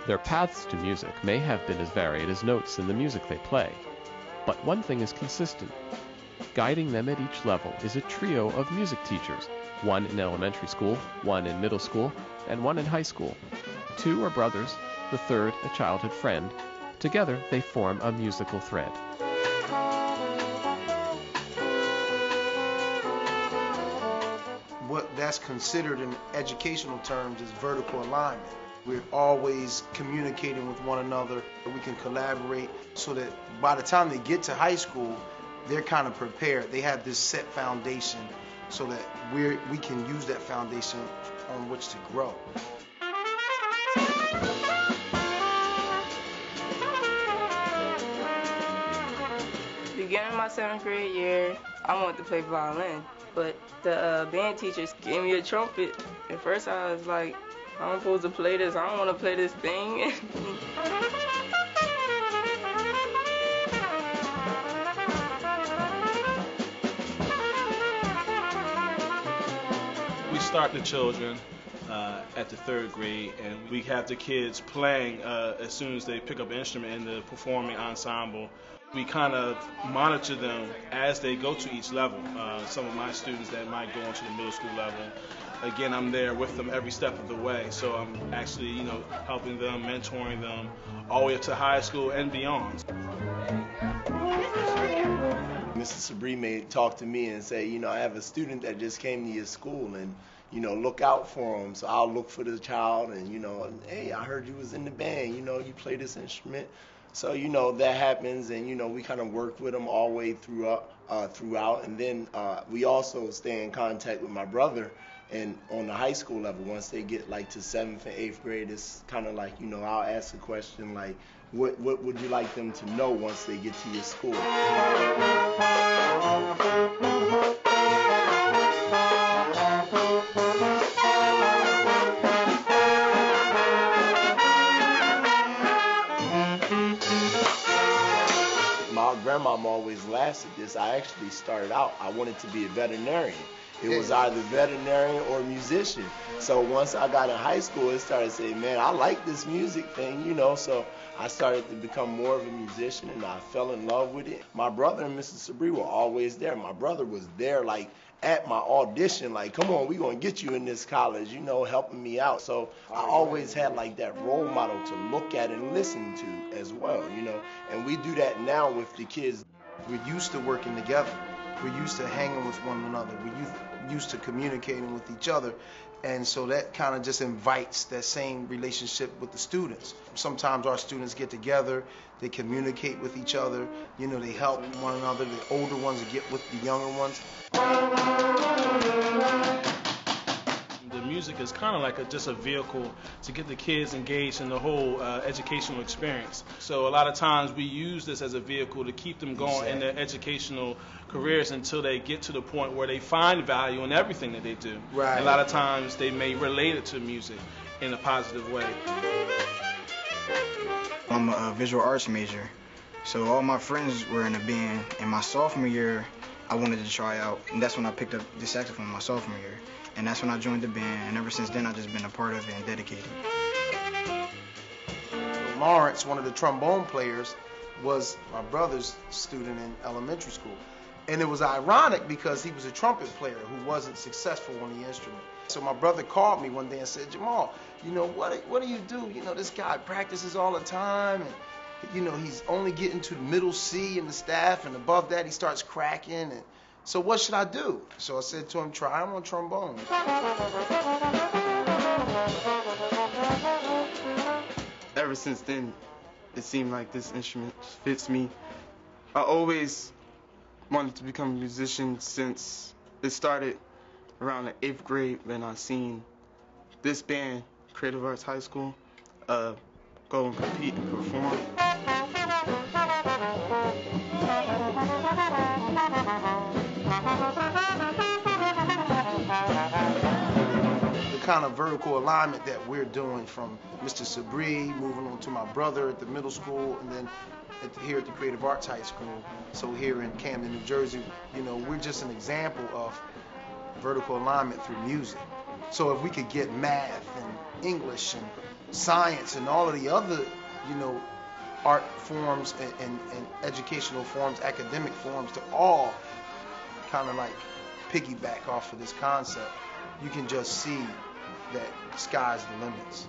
Their paths to music may have been as varied as notes in the music they play, but one thing is consistent. Guiding them at each level is a trio of music teachers, one in elementary school, one in middle school, and one in high school. Two are brothers, the third a childhood friend. Together they form a musical thread. What that's considered in educational terms is vertical alignment. We're always communicating with one another. We can collaborate so that by the time they get to high school, they're kind of prepared. They have this set foundation so that we can use that foundation on which to grow. Beginning my 7th grade year, I wanted to play violin, but the band teachers gave me a trumpet. At first I was like, I'm supposed to play this, I don't want to play this thing. We start the children at the 3rd grade, and we have the kids playing as soon as they pick up an instrument in the performing ensemble. We kind of monitor them as they go to each level. Some of my students that might go into the middle school level, again, I'm there with them every step of the way. So I'm actually, helping them, mentoring them, all the way up to high school and beyond. Mr. Sabree may talk to me and say, I have a student that just came to your school, and look out for him. So I'll look for the child, and hey, I heard you was in the band. You play this instrument. So that happens, and we kind of work with them all the way throughout. And then we also stay in contact with my brother, and on the high school level, once they get like to 7th and 8th grade, it's kind of like I'll ask a question like, what would you like them to know once they get to your school? My grandmom always laughed at this. I actually started out, I wanted to be a veterinarian. It was either veterinarian or musician. So once I got in high school, it started saying, man, I like this music thing, so I started to become more of a musician, and I fell in love with it. My brother and Mrs. Sabree were always there. My brother was there, like, at my audition, like, come on, we're going to get you in this college, helping me out. So I always had, like, that role model to look at and listen to as well, And we do that now with the kids. We're used to working together. We're used to hanging with one another. We're used to communicating with each other. And so that kind of just invites that same relationship with the students. Sometimes our students get together, they communicate with each other, they help one another. The older ones get with the younger ones. The music is kind of like just a vehicle to get the kids engaged in the whole educational experience. So a lot of times we use this as a vehicle to keep them going in their educational careers until they get to the point where they find value in everything that they do. Right. And a lot of times they may relate it to music in a positive way. I'm a visual arts major, so all my friends were in a band. In my sophomore year, I wanted to try out, and that's when I picked up the saxophone my sophomore year. And that's when I joined the band, and ever since then I've just been a part of it and dedicated. Lawrence, one of the trombone players, was my brother's student in elementary school. And it was ironic because he was a trumpet player who wasn't successful on the instrument. So my brother called me one day and said, Jamal, what do you do? This guy practices all the time, and he's only getting to the middle C in the staff, and above that he starts cracking. And so what should I do? So I said to him, try him on trombone. Ever since then, it seemed like this instrument fits me. I always wanted to become a musician since it started around the 8th grade when I seen this band, Creative Arts High School, go and compete and perform. The kind of vertical alignment that we're doing from Mr. Sabree, moving on to my brother at the middle school, and then here at the Creative Arts High School. So here in Camden, New Jersey, we're just an example of vertical alignment through music. So if we could get math and English and science and all of the other, you know, art forms and educational forms, academic forms, to all kind of like piggyback off of this concept, you can just see that the sky's the limits.